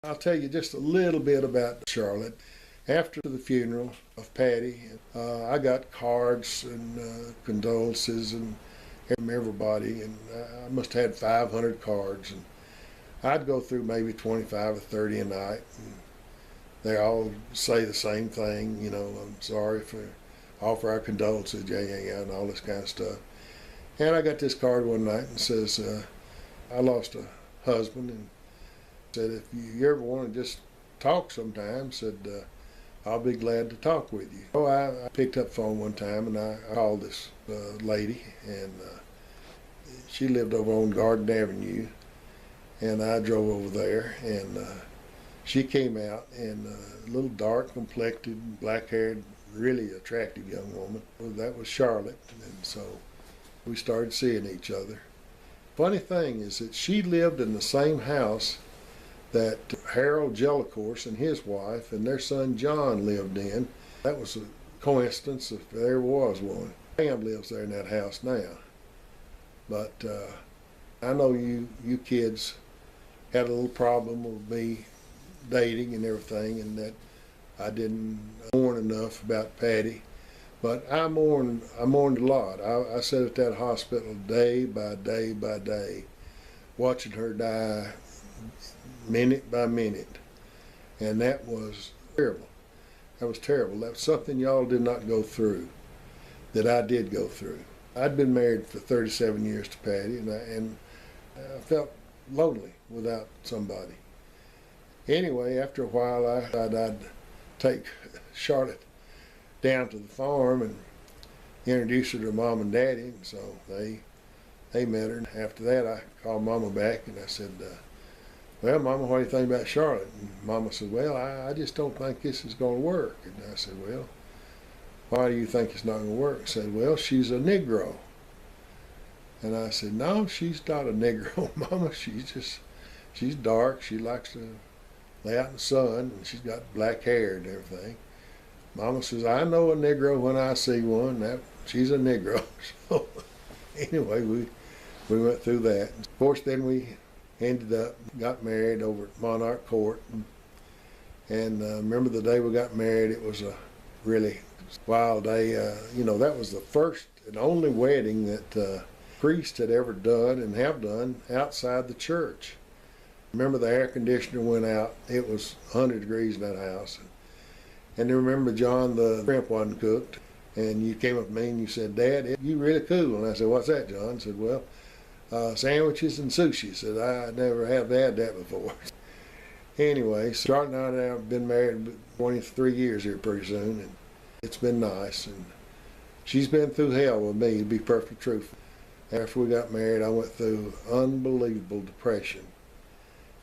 I'll tell you just a little bit about Charlotte. After the funeral of Patty, I got cards and condolences and from everybody, and I must have had 500 cards. And I'd go through maybe 25 or 30 a night, and they all say the same thing. You know, I'm sorry for, offer our condolences, yeah, and all this kind of stuff. And I got this card one night and says, I lost a husband, and said, if you ever want to just talk sometime, said, I'll be glad to talk with you. So I picked up the phone one time and I called this lady, and she lived over on Garden Avenue, and I drove over there, and she came out, and a little dark complected, black haired, really attractive young woman. Well, that was Charlotte, and so we started seeing each other. Funny thing is that she lived in the same house that Herald Jellicorse and his wife and their son John lived in. That was a coincidence if there was one. Pam lives there in that house now. But I know you kids had a little problem with me dating and everything, and that I didn't mourn enough about Patty. But I mourned a lot. I sat at that hospital day by day by day, watching her die minute by minute, and that was terrible. That was terrible. That was something y'all did not go through that I did go through. I'd been married for 37 years to Patty, and I felt lonely without somebody. Anyway, after a while, I thought I'd take Charlotte down to the farm and introduce her to Mom and Daddy, and so they met her. And after that, I called Mama back and I said, well, Mama, what do you think about Charlotte? And Mama said, well, I just don't think this is going to work. And I said, well, why do you think it's not going to work? I said, well, she's a Negro. And I said, no, she's not a Negro, Mama. She's dark. She likes to lay out in the sun, and she's got black hair and everything. Mama says, I know a Negro when I see one. She's a Negro. So anyway, we went through that. Of course, then we ended up, got married over at Monarch Court. And remember the day we got married, it was a really wild day. You know, that was the first and only wedding that priest had ever done and have done outside the church. Remember the air conditioner went out. It was 100 degrees in that house. And then remember, John, the shrimp wasn't cooked. And you came up to me and you said, Dad, you really cool. And I said, what's that, John? I said, well, sandwiches and sushi. I said, I never have had that before. Anyway, Charlotte and I have been married 23 years here pretty soon, and it's been nice. And she's been through hell with me, to be perfectly truthful. After we got married, I went through unbelievable depression.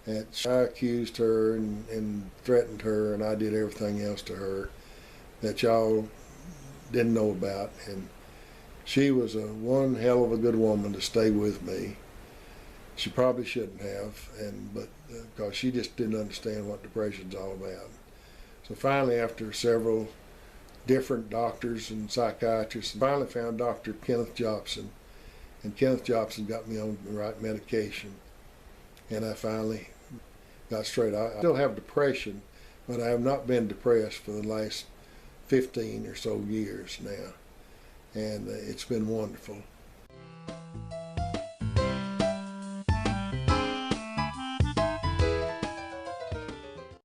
And I accused her and threatened her, and I did everything else to her that y'all didn't know about. And she was one hell of a good woman to stay with me. She probably shouldn't have, but because she just didn't understand what depression's all about. So finally, after several different doctors and psychiatrists, I finally found Dr. Kenneth Jobson, and Kenneth Jobson got me on the right medication, and I finally got straight. I still have depression, but I have not been depressed for the last 15 or so years now. And it's been wonderful.